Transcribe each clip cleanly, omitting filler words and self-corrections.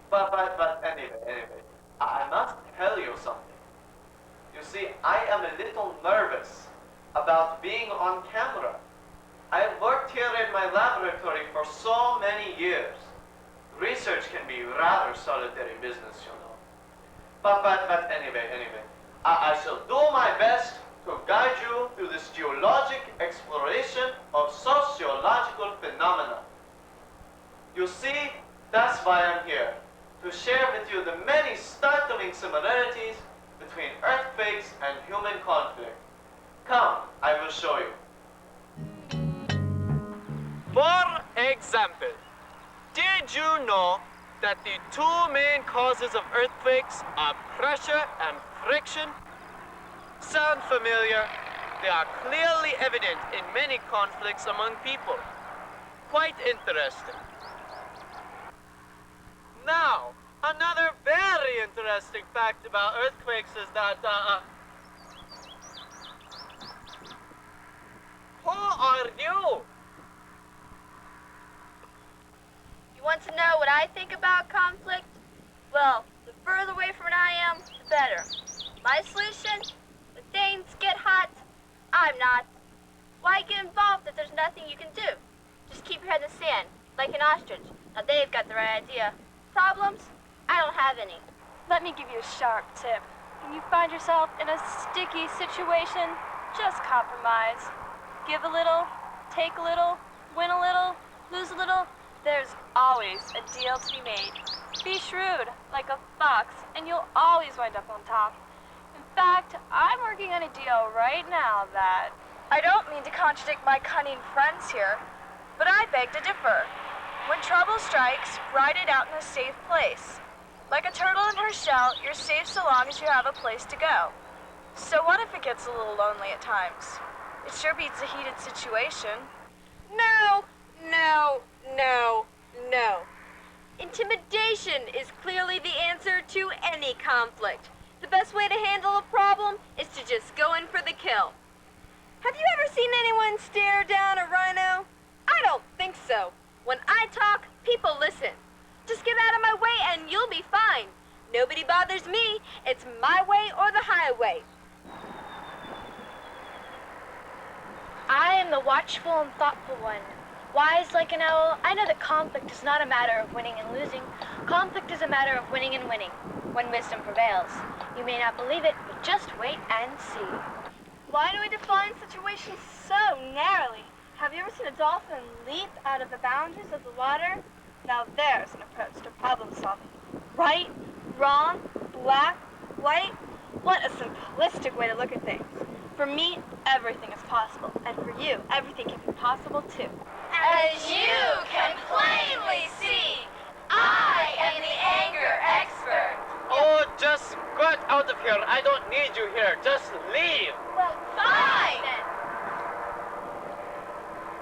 But anyway, I must tell you something. You see, I am a little nervous about being on camera. I have worked here in my laboratory for so many years. Research can be rather solitary business, you know. But anyway, I shall do my best to guide you through this geologic exploration of sociological phenomena. You see, that's why I'm here, to share with you the many startling similarities between earthquakes and human conflict. Come, I will show you. For example, did you know that the two main causes of earthquakes are pressure and friction? Sound familiar? They are clearly evident in many conflicts among people. Quite interesting. Now, another very interesting fact about earthquakes is that, who are you? You want to know what I think about conflict? Well, the further away from it I am, the better. My solution? When things get hot, I'm not. Why get involved if there's nothing you can do? Just keep your head in the sand, like an ostrich. Now they've got the right idea. Problems? I don't have any. Let me give you a sharp tip. When you find yourself in a sticky situation, just compromise. Give a little, take a little, win a little, lose a little. There's always a deal to be made. Be shrewd, like a fox, and you'll always wind up on top. In fact, I'm working on a deal right now that... I don't mean to contradict my cunning friends here, but I beg to differ. When trouble strikes, ride it out in a safe place. Like a turtle in her shell, you're safe so long as you have a place to go. So what if it gets a little lonely at times? It sure beats a heated situation. No. Intimidation is clearly the answer to any conflict. The best way to handle a problem is to just go in for the kill. Have you ever seen anyone stare down a rhino? I don't think so. When I talk, people listen. Just get out of my way and you'll be fine. Nobody bothers me. It's my way or the highway. I am the watchful and thoughtful one. Wise like an owl, I know that conflict is not a matter of winning and losing. Conflict is a matter of winning and winning, when wisdom prevails. You may not believe it, but just wait and see. Why do we define situations so narrowly? Have you ever seen a dolphin leap out of the boundaries of the water? Now there's an approach to problem solving. Right, wrong, black, white. What a simplistic way to look at things. For me, everything is possible, and for you, everything can be possible too. As you can plainly see, I am the anger expert. Oh, just get out of here. I don't need you here. Just leave. Well, fine.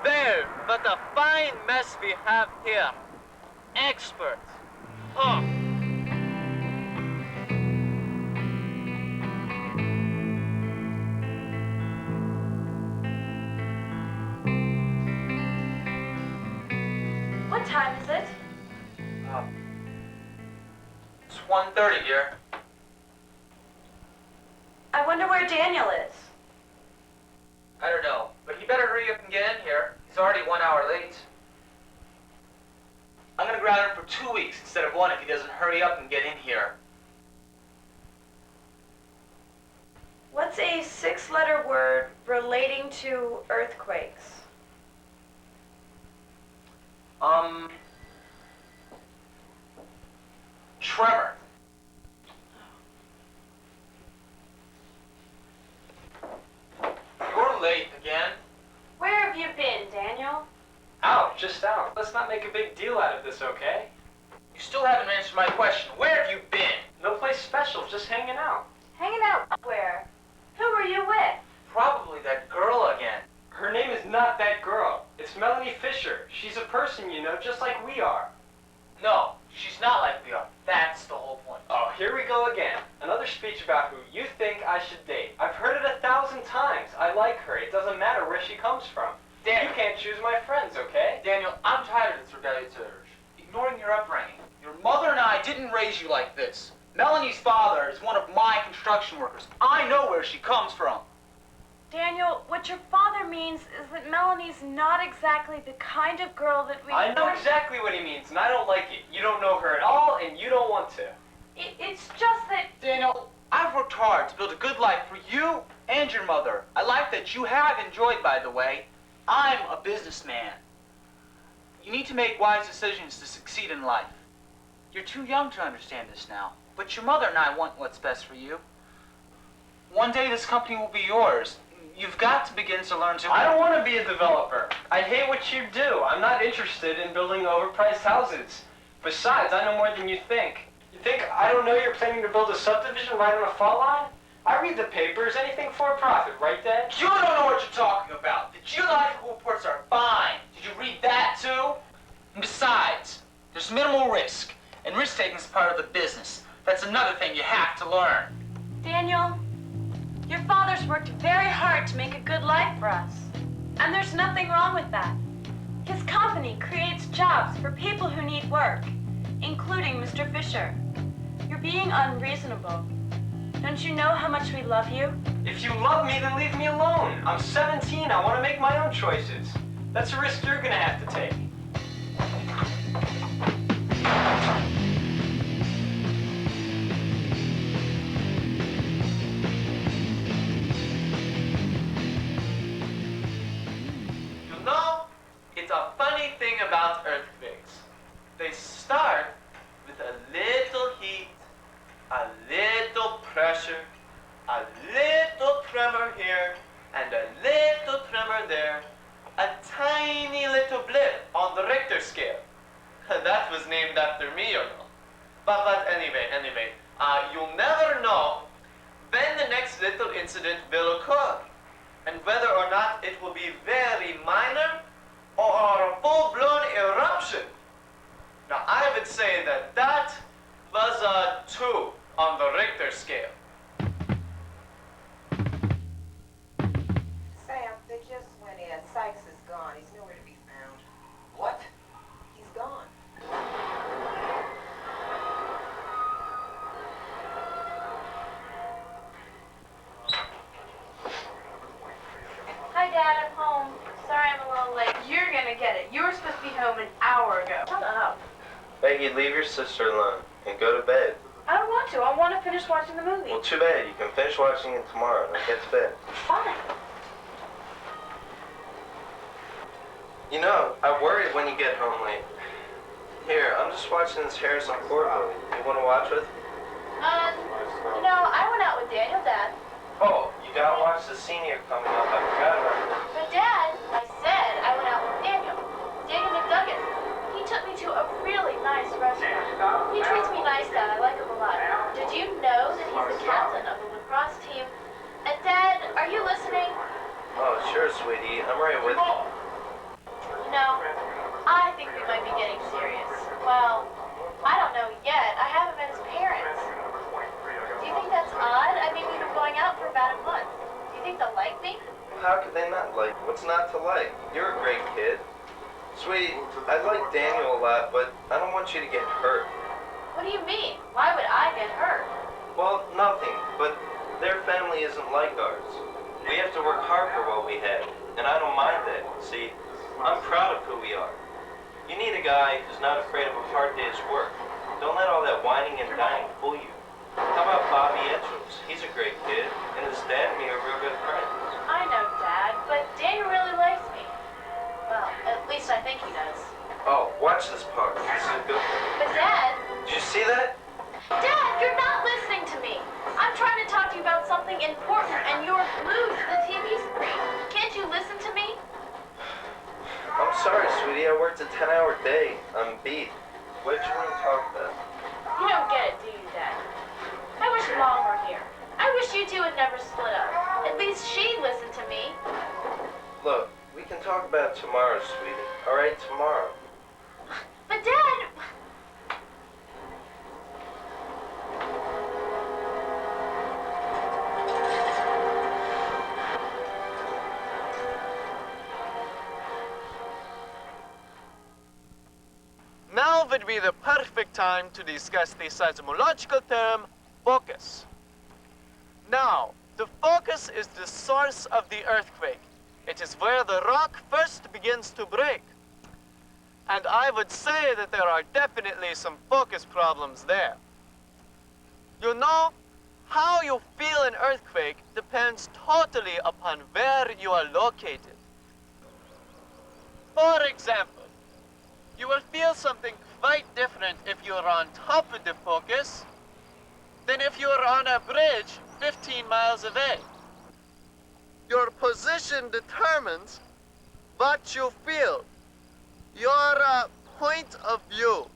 There, but a fine mess we have here. Expert. Oh. What time is it? It's 1:30, dear. I wonder where Daniel is. I don't know, but he better hurry up and get in here. He's already 1 hour late. I'm gonna ground him for 2 weeks instead of 1 if he doesn't hurry up and get in here. What's a 6-letter word relating to earthquakes? Tremor. You're late again. Where have you been, Daniel? Out, just out. Let's not make a big deal out of this, okay? You still haven't answered my question. Where have you been? No place special, just hanging out. Hanging out where? Who were you with? Probably that girl again. Her name is not that girl. It's Melanie Fisher. She's a person, you know, just like we are. No, she's not like we are. That's the whole point. Oh, here we go again. Another speech about who you think I should date. I've heard it 1,000 times. I like her. It doesn't matter where she comes from. Daniel. You can't choose my friends, okay? Daniel, I'm tired of this rebellious urge. Ignoring your upbringing. Your mother and I didn't raise you like this. Melanie's father is one of my construction workers. I know where she comes from. Daniel, what your father means is that Melanie's not exactly the kind of girl that we... I know exactly what he means, and I don't like it. You don't know her at all, and you don't want to. It's just that... Daniel, I've worked hard to build a good life for you and your mother. A life that you have enjoyed, by the way. I'm a businessman. You need to make wise decisions to succeed in life. You're too young to understand this now, but your mother and I want what's best for you. One day this company will be yours. You've got to begin to learn to... I don't want to be a developer. I hate what you do. I'm not interested in building overpriced houses. Besides, I know more than you think. You think I don't know you're planning to build a subdivision right on a fault line? I read the papers, anything for a profit, right, Dad? You don't know what you're talking about. The geological reports are fine. Did you read that, too? And besides, there's minimal risk, and risk-taking is part of the business. That's another thing you have to learn. Daniel, your father's worked very hard to make a good life for us. And there's nothing wrong with that. His company creates jobs for people who need work, including Mr. Fisher. You're being unreasonable. Don't you know how much we love you? If you love me, then leave me alone. I'm 17. I want to make my own choices. That's a risk you're going to have to take. You know, it's a funny thing about earthquakes. They start with a little heat, a little pressure, a little tremor here, and a little tremor there, a tiny little blip on the Richter scale. That was named after me, you know. But anyway, you'll never know when the next little incident will occur, and whether or not it will be very minor or a full-blown eruption. Now, I would say that that was a 2 on the Richter scale. Sam, they just went in. Sykes is gone. He's nowhere to be found. What? He's gone. Hi, Dad, I'm home. Sorry I'm a little late. You're gonna get it. You were supposed to be home an hour ago. Shut up. Peggy, leave your sister alone and go to bed. I don't want to. I want to finish watching the movie. Well, too bad. You can finish watching it tomorrow. Now get to bed. Fine. You know, I worry when you get home late. Here, I'm just watching this Harrison Ford movie. You want to watch with? I went out with Daniel, Dad. Oh, you gotta watch the senior coming up. I forgot about it. But Dad, I said I went out with Daniel. Daniel McDuggan. He took me to a really nice restaurant. He treats me nice, Dad. I like him a lot. Did you know that he's the captain of the lacrosse team? And Dad, are you listening? Oh, sure, sweetie. I'm right with you. I think we might be getting serious. Well, I don't know yet. I haven't met his parents. Do you think that's odd? I mean, we've been going out for about a month. Do you think they'll like me? How could they not like? What's not to like? You're a great kid. Sweetie, I like Daniel a lot, but I don't want you to get hurt. What do you mean? Why would I get hurt? Well, nothing, but their family isn't like ours. We have to work hard for what we have, and I don't mind that. See, I'm proud of who we are. You need a guy who's not afraid of a hard day's work. Don't let all that whining and dying fool you. How about Bobby Etchels? He's a great kid, and his dad and me are real good friends. I know, Dad, but Daniel really likes me. Well, at least I think he does. Oh, watch this part. This is a good one. But Dad... Did you see that? Dad, you're not listening to me. I'm trying to talk to you about something important, and you're glued to the TV screen. Can't you listen to me? I'm sorry, sweetie. I worked a 10-hour day. I'm beat. What did you want to talk about? You don't get it, do you, Dad? I wish Mom were here. I wish you two had never split up. At least she'd listen to me. Look, we can talk about it tomorrow, sweetie. All right, tomorrow. But Dad... Now would be the perfect time to discuss the seismological term, focus. Now, the focus is the source of the earthquake. It is where the rock first begins to break. And I would say that there are definitely some focus problems there. You know, how you feel an earthquake depends totally upon where you are located. For example, you will feel something quite different if you are on top of the focus than if you are on a bridge 15 miles away. Your position determines what you feel, your point of view.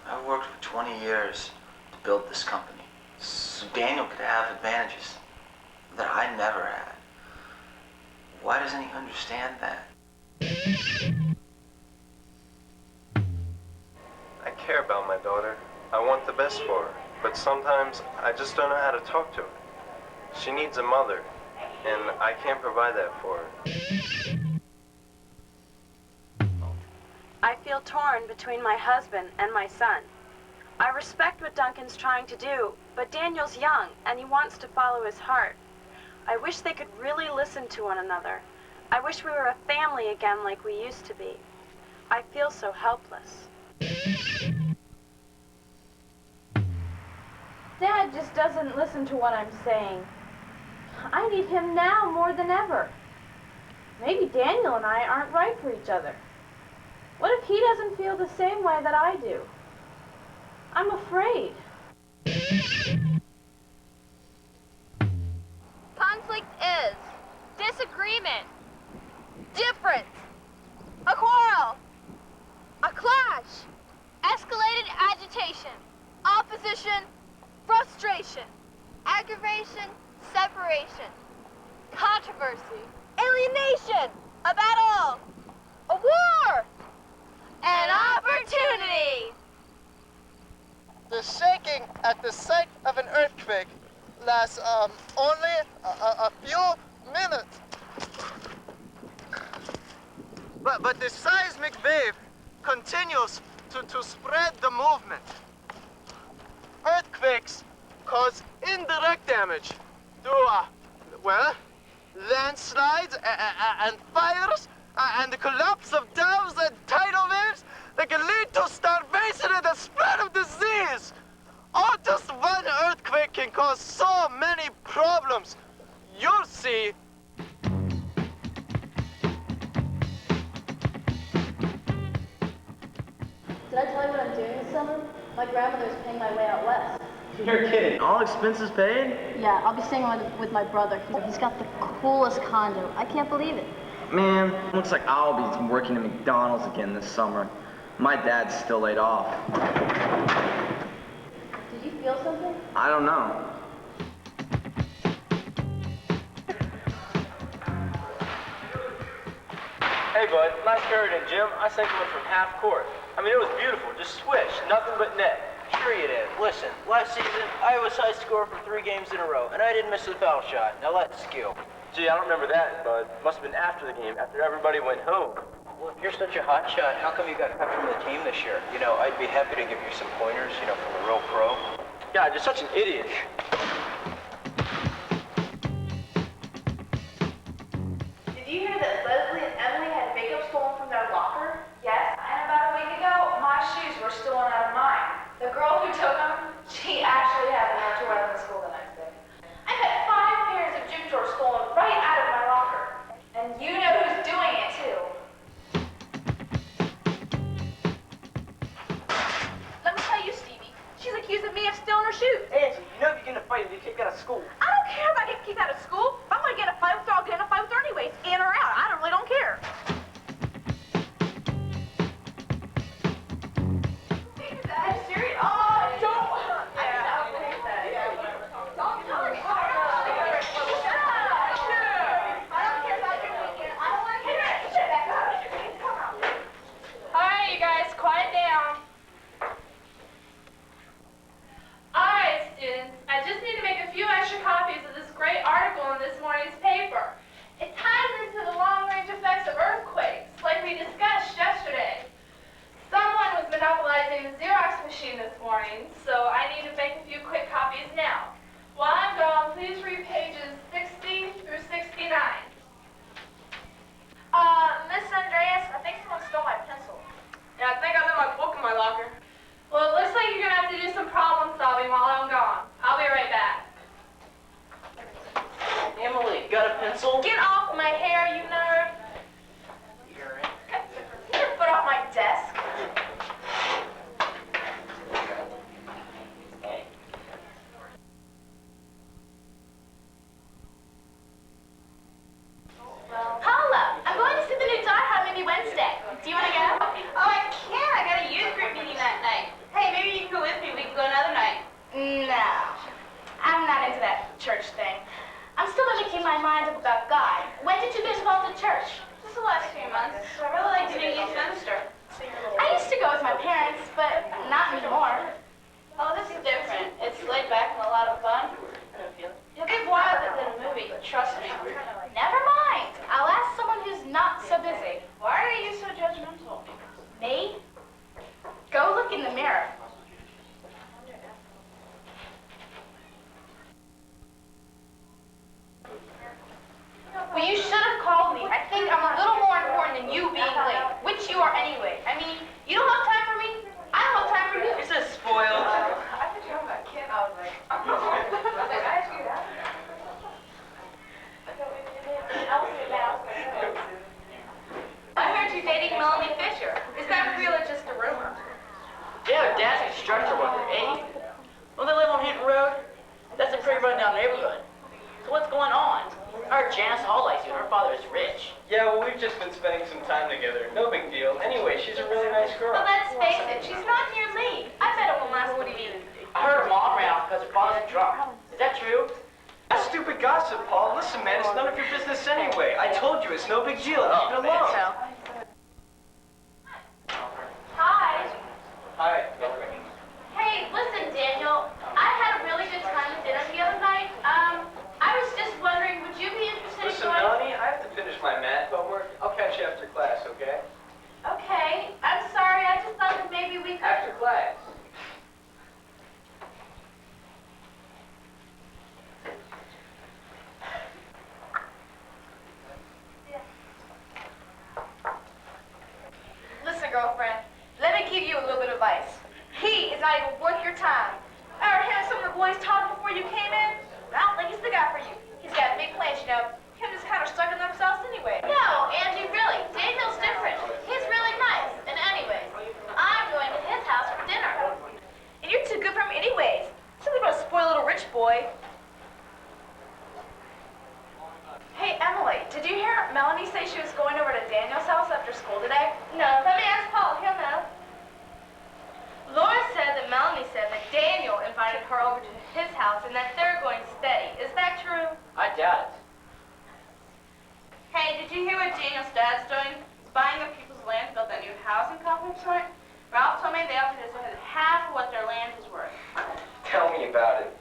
I worked for 20 years to build this company, so Daniel could have advantages that I never had. Why doesn't he understand that? I care about my daughter. I want the best for her. But sometimes I just don't know how to talk to her. She needs a mother, and I can't provide that for her. I feel torn between my husband and my son. I respect what Duncan's trying to do, but Daniel's young and he wants to follow his heart. I wish they could really listen to one another. I wish we were a family again like we used to be. I feel so helpless. Dad just doesn't listen to what I'm saying. I need him now more than ever. Maybe Daniel and I aren't right for each other. What if he doesn't feel the same way that I do? I'm afraid. Conflict is disagreement, difference, a quarrel, a clash, escalated agitation, opposition, frustration, aggravation, separation, controversy, alienation, a battle, a war, an opportunity. The shaking at the site of an earthquake lasts only a few minutes. But the seismic wave continues to spread the movement. Earthquakes cause indirect damage through, landslides and fires and the collapse of dams and tidal waves that can lead to starvation and the spread of disease. Oh, just one earthquake can cause so many problems. You'll see. Did I tell you what I'm doing this summer? My grandmother's paying my way out west. You're kidding. All expenses paid? Yeah, I'll be staying with my brother. He's got the coolest condo. I can't believe it. Man, looks like I'll be working at McDonald's again this summer. My dad's still laid off. Did you feel something? I don't know. Hey, bud, nice carry in, Jim. I sent you one from half court. I mean, it was beautiful. Just swish, nothing but net. Sure you did. Listen, last season, I was high scorer for 3 games in a row, and I didn't miss a foul shot. Now let's skill. Gee, I don't remember that, bud. Must have been after the game, after everybody went home. Well, if you're such a hot shot, how come you got cut from the team this year? You know, I'd be happy to give you some pointers, you know, from a real pro. God, you're such an idiot. Did you hear that Leslie and Emily had makeup stolen from their locker? Yes, and about a week ago, my shoes were stolen out of mine. The girl who took them, she actually had them to wear them to school the next day. I had 5 pairs of gym shorts stolen right out of my locker. And you know who's doing it, too. Let me tell you, Stevie, she's accusing me of stealing her shoes. Angie, you know if you're gonna fight and get kicked out of school. I don't care if I get kicked out of school. If I'm gonna get a fight with her, I'll get in a fight with her anyways, in or out. I really don't care. Are you serious? Oh, don't. Alright, you guys, quiet down. Alright, students, I just need to make a few extra comments girl. But let's face it, she's not in your league. I bet it won't last a week. I heard her mom ran off because her father's drunk. Is that true? That's stupid gossip, Paul. Listen, man, it's none of your business anyway. I told you, it's no big deal. Keep it alone. Hi. Hi. Hey, listen, Daniel. I had a really good time at dinner the other night. I was just wondering, would you be interested Listen, in going? Melanie, I have to finish my math homework. I'll catch you after class, okay? Okay. I'm sorry. I just thought that maybe we could. After class. Listen, girlfriend. Let me give you a little bit of advice. He is not even worth your time. I heard him and some of the boys talk before you came in. I don't think he's the guy for you. He's got big plans, you know. Him just kind of stuck in themselves anyway. No, Angie, really. Daniel's different. He's really nice. And anyways, I'm going to his house for dinner. And you're too good for him anyways. Something about a spoiled little rich boy. Hey, Emily, did you hear Melanie say she was going over to Daniel's house after school today? No, let me ask Paul. He'll know. Laura said that Melanie said that Daniel invited her over to his house and that they're going steady. Is that true? I doubt it. Hey, did you hear what Daniel's dad's doing? He's buying up people's land to build that new housing complex for it. Ralph told me they offered us half of what their land is worth. Tell me about it.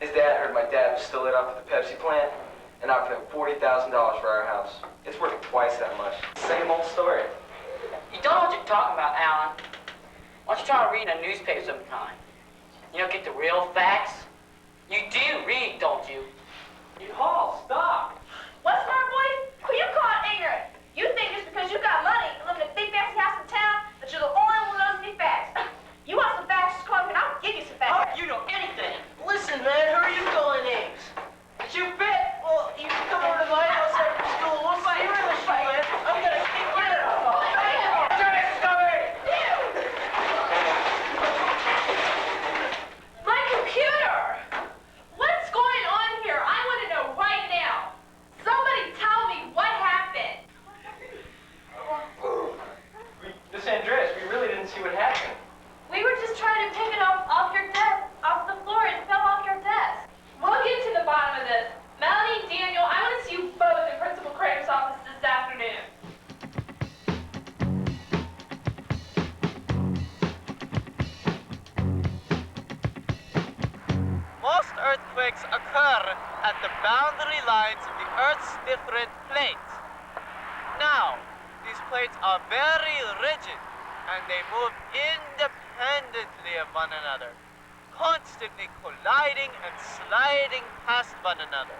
His dad heard my dad was still lit up at the Pepsi plant and offered him $40,000 for our house. It's worth twice that much. Same old story. You don't know what you're talking about, Alan. Why don't you try to read a newspaper sometime? You don't get the real facts? You do read, don't you? Paul, stop. What's the matter, boy? Who you calling ignorant? You think just because you got money and live in a big fancy house in town that you're the only one who knows any facts. You want some facts, just call me and I'll give you some facts. You know anything. Listen, man, who are you calling names? You bet. Well, you can come over to my house after school. We'll fight. You're in the fight, man. I'm gonna kick you out. My computer! What's going on here? I want to know right now. Somebody tell me what happened. Miss Andres, we really didn't see what happened. We were just trying to pick it up off your desk, off the floor. It fell off your desk. We'll get to the bottom of this. Melanie, Daniel, I want to see you both in Principal Craig's office this afternoon. Most earthquakes occur at the boundary lines of the Earth's different plates. Now, these plates are very rigid, and they move independently of one another, constantly colliding and sliding past one another.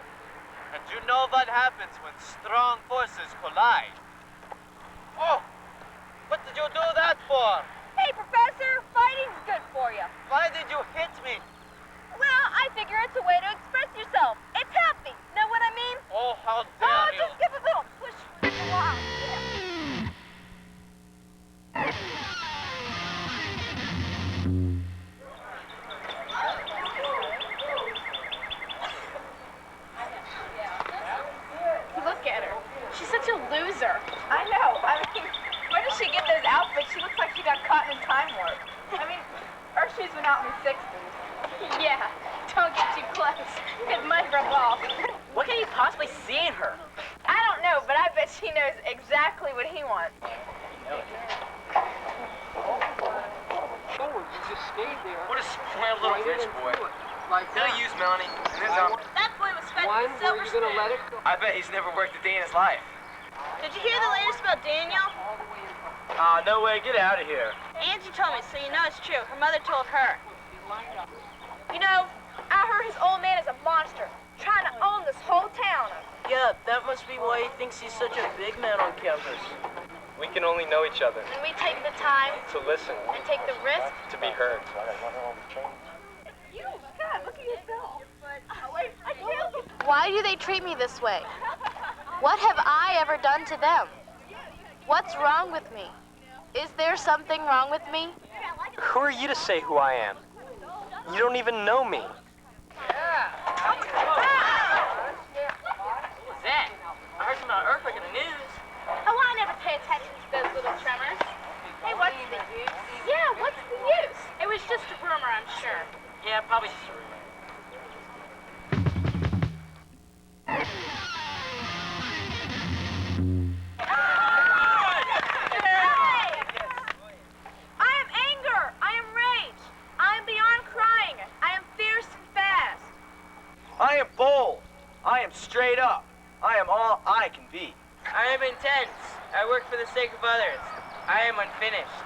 And you know what happens when strong forces collide. Oh, what did you do that for? Hey, Professor, fighting's good for you. Why did you hit me? Well, I figure it's a way to express yourself. It's healthy. Know what I mean? Oh, how dare you. Just give a little push for a while. Look at her. She's such a loser. I know. I mean, where does she get those outfits? She looks like she got caught in time warp. I mean, her shoes went out in the 60s. Yeah, don't get too close. It might rub off. What can you possibly see in her? I don't know, but I bet she knows exactly what he wants. What a spoiled little rich boy. He'll use Melanie and his That boy was fed with silver spoon. I bet he's never worked a day in his life. Did you hear the latest about Daniel? No way, get out of here. Angie told me, so you know it's true. Her mother told her. You know, I heard his old man is a monster, trying to own this whole town. Yeah, that must be why he thinks he's such a big man on campus. We can only know each other. And we take the time To listen. and take the risk. To be heard. You, God, look at yourself. Why do they treat me this way? What have I ever done to them? What's wrong with me? Is there something wrong with me? Who are you to say who I am? You don't even know me. What's that? I heard some about earthquake in the news. Oh, I never pay attention to those little tremors. Hey, Hey, what's the use? Yeah, what's the use? It was just a rumor, I'm sure. Yeah, probably just a rumor. I am anger. I am rage. I am beyond crying. I am fierce and fast. I am bold. I am straight up. I am all I can be. I am intense. I work for the sake of others. I am unfinished.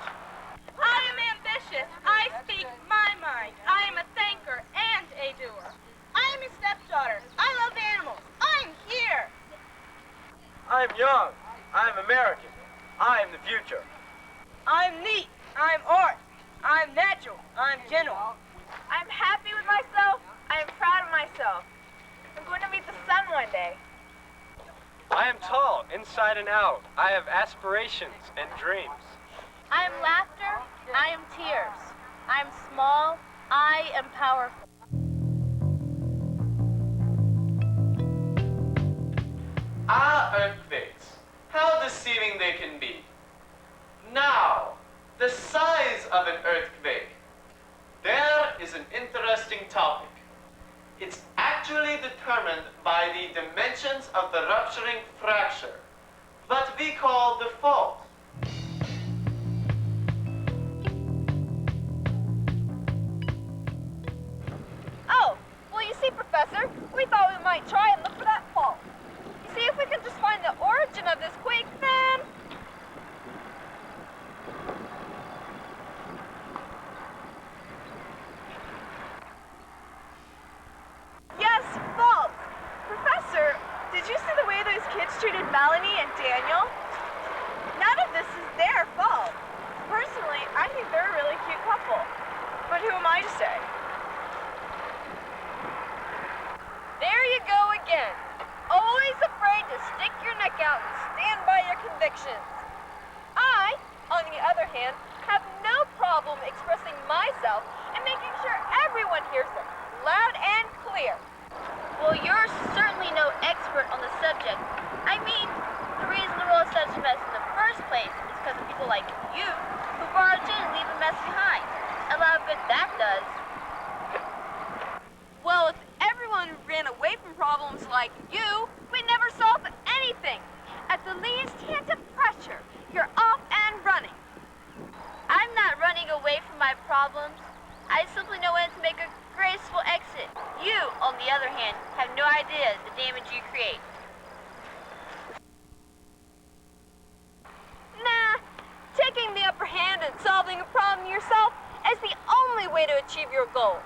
I am ambitious. I speak my mind. I am a thinker and a doer. I am your stepdaughter. I love animals. I'm here. I am young. I am American. I am the future. I'm neat. I'm art. I'm natural. I'm gentle. I'm happy with myself. I am proud of myself. I'm going to meet the sun one day. I am tall, inside and out. I have aspirations and dreams. I am laughter. I am tears. I am small. I am powerful. Earthquakes. How deceiving they can be. Now, the size of an earthquake. There is an interesting topic. It's actually determined by the dimensions of the rupturing fracture, what we call the fault. Oh, well, you see, Professor, we thought we might try and look for that fault. You see, if we could just find the origin of this quake, then... Yes, fault. Professor, did you see the way those kids treated Melanie and Daniel? None of this is their fault. Personally, I think they're a really cute couple. But who am I to say? There you go again. Always afraid to stick your neck out and stand by your convictions. I, on the other hand, have no problem expressing myself and making sure everyone hears them loud and clear. Well, you're certainly no expert on the subject. I mean, the reason the world is such a mess in the first place is because of people like you who barge in and leave a mess behind. A lot of good that does. Well, if everyone ran away from problems like you, we'd never solve anything. At the least hint of pressure, you're off and running. I'm not running away from my problems. I simply know when to make a graceful exit. You, on the other hand, have no idea the damage you create. Nah, taking the upper hand and solving a problem yourself is the only way to achieve your goal.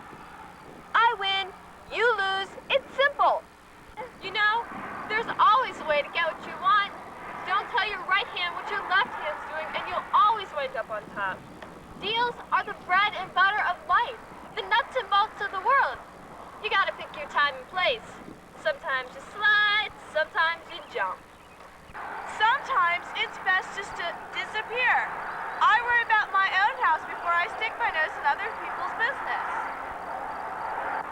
I win, you lose, it's simple. You know, there's always a way to get what you want. Don't tell your right hand what your left hand's doing and you'll always wind up on top. Deals are the bread and butter of life, the nuts and bolts of the world. You gotta pick your time and place. Sometimes you slide, sometimes you jump. Sometimes it's best just to disappear. I worry about my own house before I stick my nose in other people's business.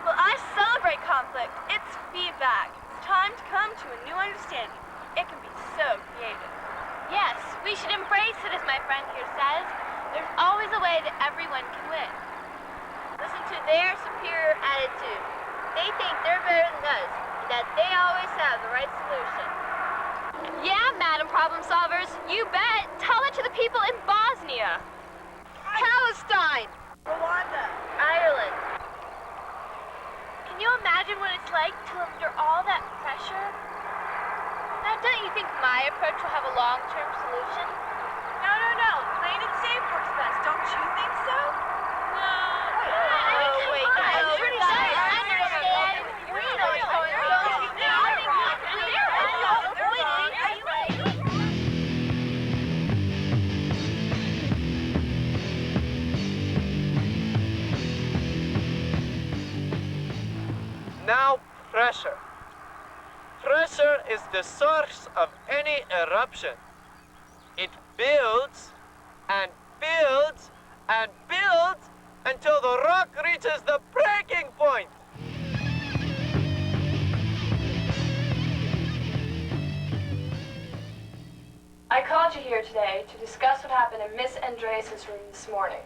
Well, I celebrate conflict. It's feedback. It's time to come to a new understanding. It can be so creative. Yes, we should embrace it, as my friend here says. There's always a way that everyone can win. Listen to their superior attitude. They think they're better than us, and that they always have the right solution. Yeah, Madam Problem Solvers, you bet. Tell it to the people in Bosnia, Palestine, Rwanda, Ireland. Can you imagine what it's like to live under all that pressure? Now, don't you think my approach will have a long-term solution? No. Plain and safe works best. Don't you think so? No. Wait, guys. I understand. We know what's going on. Now, pressure. Pressure is the source of any eruption. It builds and builds and builds until the rock reaches the breaking point. I called you here today to discuss what happened in Miss Andreas' room this morning.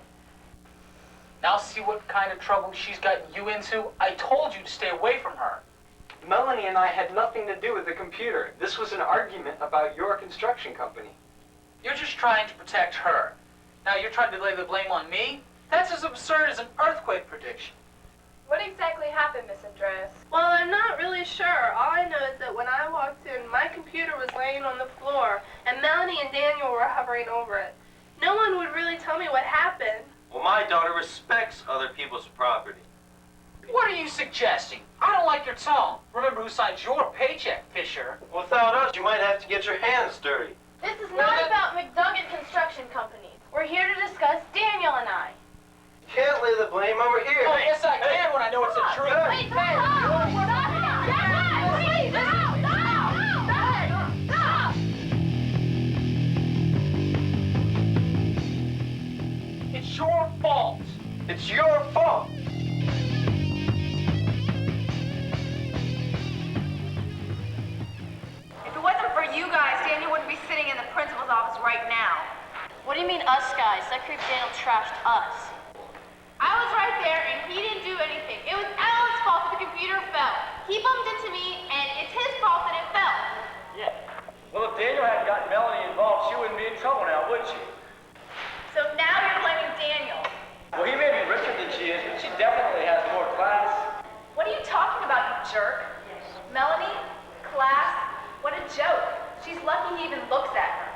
Now see what kind of trouble she's gotten you into? I told you to stay away from her. Melanie and I had nothing to do with the computer. This was an argument about your construction company. You're just trying to protect her. Now you're trying to lay the blame on me? That's as absurd as an earthquake prediction. What exactly happened, Miss Andreas? Well, I'm not really sure. All I know is that when I walked in, my computer was laying on the floor, and Melanie and Daniel were hovering over it. No one would really tell me what happened. Well, my daughter respects other people's property. What are you suggesting? I don't like your tone. Remember who signs your paycheck, Fisher. Without us, you might have to get your hands dirty. This is not about McDuggan Construction Company. We're here to discuss Daniel and I. You can't lay the blame over here. Oh, yes, I can when I know it's the truth. Wait, It's your fault. It's your fault. If it wasn't for you guys, Daniel wouldn't be sitting in the principal's office right now. What do you mean us guys? That creep Daniel trashed us. I was right there and he didn't do anything. It was Alan's fault that the computer fell. He bumped into me and it's his fault that it fell. Yeah. Well, if Daniel hadn't gotten Melanie involved, she wouldn't be in trouble now, would she? So now you're blaming Daniel. Well, he may be richer than she is, but she definitely has more class. What are you talking about, you jerk? Melanie? Class? What a joke. She's lucky he even looks at her.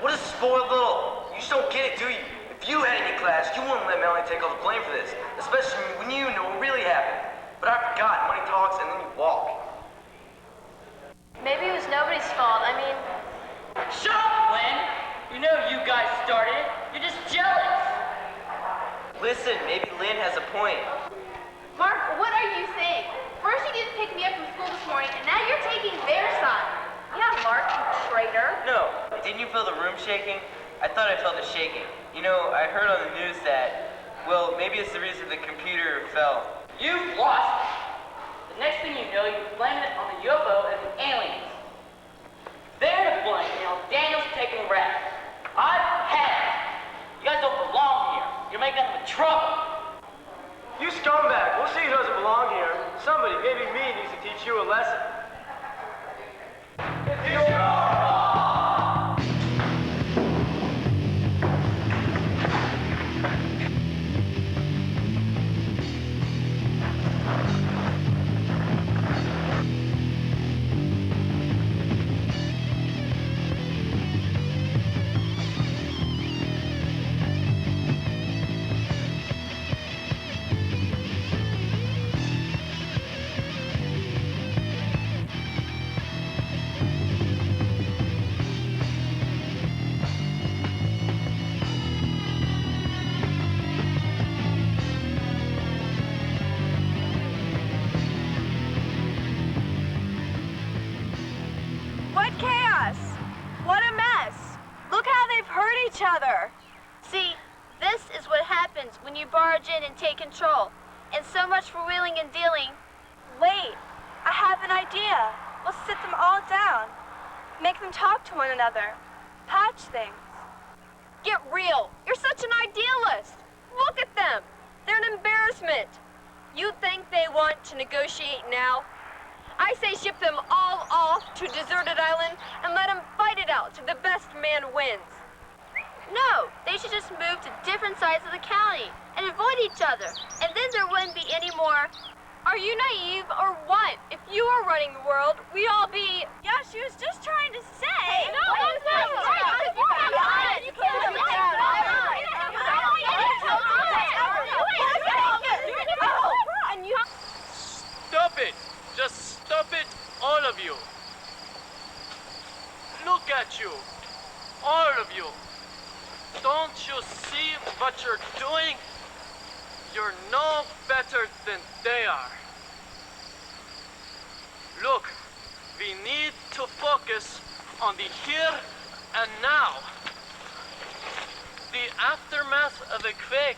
What a spoiled little. You just don't get it, do you? If you had any class, you wouldn't let Melanie take all the blame for this, especially when you know what really happened. But I forgot, money talks and then you walk. Maybe it was nobody's fault. I mean, Shut up, Lynn! You know you guys started it. You're just jealous. Listen, maybe Lynn has a point. Mark, what are you saying? First you didn't pick me up from school this morning, and now you're taking their side. Yeah, Mark, you traitor. No, didn't you feel the room shaking? I thought I felt it shaking. You know, I heard on the news that, well, maybe it's the reason the computer fell. You've lost it. The next thing you know, you're blaming it on the UFO and the aliens. They're to blame, you know, Daniel's taking a rap. I've had it. You guys don't belong here. You're making nothing but trouble. You scumbag. We'll see who doesn't belong here. Somebody, maybe me, needs to teach you a lesson. It's your fault! Other. See, this is what happens when you barge in and take control. And so much for wheeling and dealing. Wait, I have an idea. We'll sit them all down. Make them talk to one another. Patch things. Get real. You're such an idealist. Look at them. They're an embarrassment. You think they want to negotiate now? I say ship them all off to a deserted island and let them fight it out till the best man wins. No, they should just move to different sides of the county and avoid each other, and then there wouldn't be any more. Are you naive or what? If you were running the world, we'd all be. Yeah, she was just trying to say. Hey, no, that's not right. Stop it! Just stop it, all of you. Look at you, all of you. Don't you see what you're doing? You're no better than they are. Look, we need to focus on the here and now. The aftermath of a quake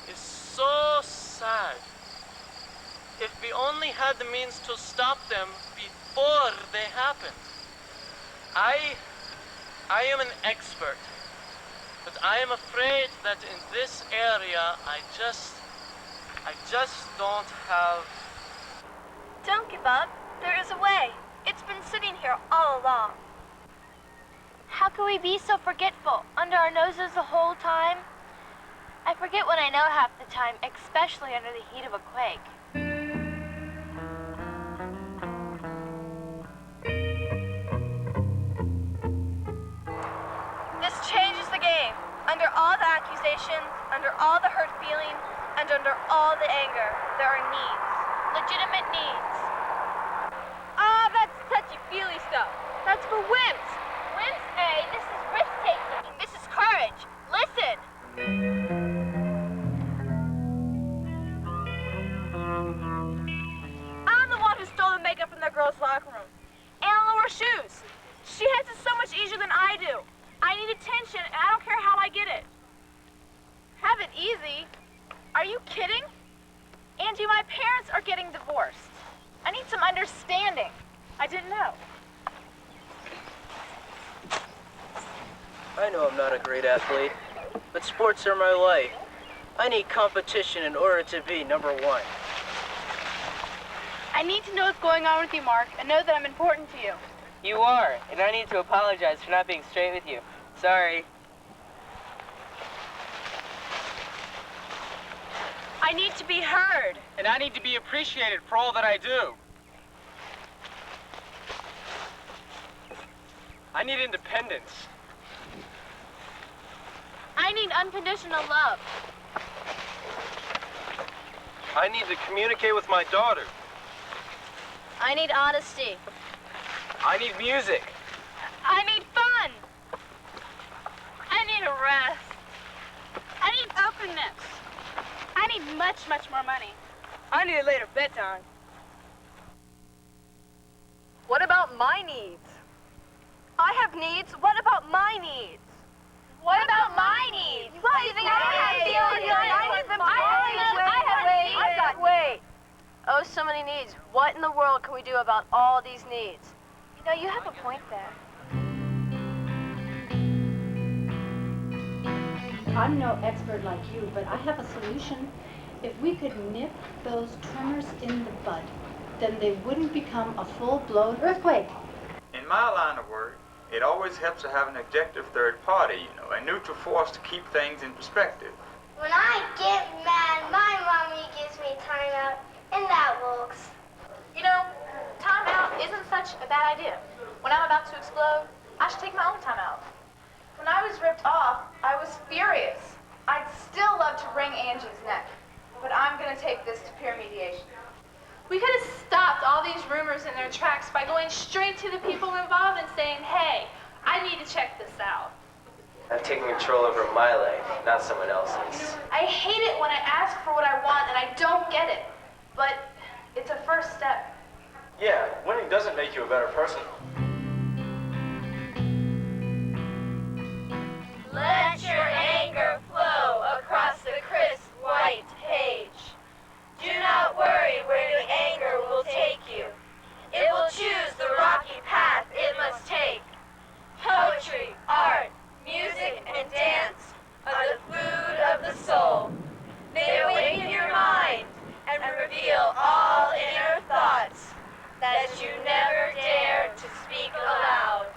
is so sad. If we only had the means to stop them before they happened. I I am an expert, but I am afraid that in this area, I just don't have... Don't give up. There is a way. It's been sitting here all along. How can we be so forgetful? Under our noses the whole time? I forget when I know half the time, especially under the heat of a quake. This changes the game. Under all the accusations, under all the hurt feelings, and under all the anger, there are needs. Legitimate needs. Ah, that's touchy-feely stuff. That's for wimps. Wimps, eh? This is risk-taking. This is courage. Listen. I'm the one who stole the makeup from that girl's locker room. And I wore shoes. She has it so much easier than I do. I need attention, and I don't care how I get it. Have it easy. Are you kidding? Angie, my parents are getting divorced. I need some understanding. I didn't know. I know I'm not a great athlete, but sports are my life. I need competition in order to be number one. I need to know what's going on with you, Mark, and know that I'm important to you. You are, and I need to apologize for not being straight with you. Sorry. I need to be heard. And I need to be appreciated for all that I do. I need independence. I need unconditional love. I need to communicate with my daughter. I need honesty. I need music. I need fun. I need a rest. I need openness. I need much, much more money. I need a later bedtime. What about my needs? I have needs. What about my needs? What about my needs? You think I have feelings? I got wait. Oh, so many needs. What in the world can we do about all these needs? You know, you have a point there. I'm no expert like you, but I have a solution. If we could nip those tremors in the bud, then they wouldn't become a full-blown earthquake. In my line of work, it always helps to have an objective third party, a neutral force to keep things in perspective. When I get mad, my mommy gives me timeout, and that works. You know, timeout isn't such a bad idea. When I'm about to explode, I should take my own timeout. When I was ripped off, I was furious. I'd still love to wring Angie's neck, but I'm gonna take this to peer mediation. We could have stopped all these rumors in their tracks by going straight to the people involved and saying, hey, I need to check this out. I'm taking control over my life, not someone else's. I hate it when I ask for what I want and I don't get it, but it's a first step. Yeah, winning doesn't make you a better person. Let your anger flow across the crisp white page. Do not worry where the anger will take you. It will choose the rocky path it must take. Poetry, art, music, and dance are the food of the soul. They awaken your mind and reveal all inner thoughts that you never dared to speak aloud.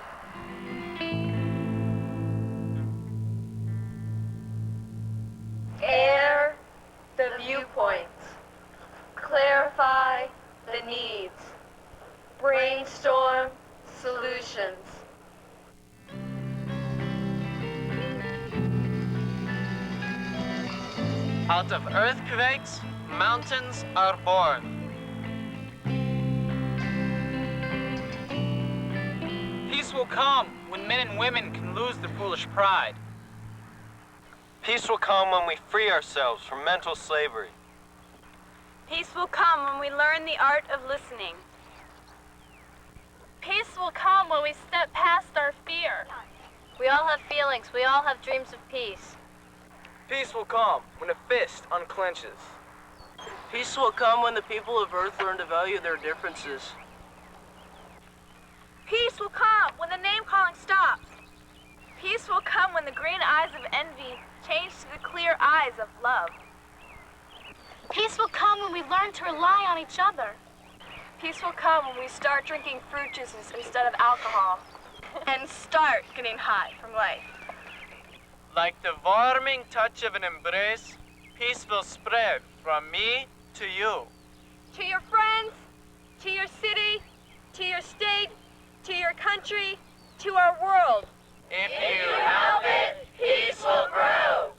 Air the viewpoints. Clarify the needs. Brainstorm solutions. Out of earthquakes, mountains are born. Peace will come when men and women can lose their foolish pride. Peace will come when we free ourselves from mental slavery. Peace will come when we learn the art of listening. Peace will come when we step past our fear. We all have feelings. We all have dreams of peace. Peace will come when a fist unclenches. Peace will come when the people of Earth learn to value their differences. Peace will come when the name-calling stops. Peace will come when the green eyes of envy change to the clear eyes of love. Peace will come when we learn to rely on each other. Peace will come when we start drinking fruit juices instead of alcohol. And start getting high from life. Like the warming touch of an embrace, peace will spread from me to you. To your friends, to your city, to your state, to your country, to our world. If you help it, peace will grow.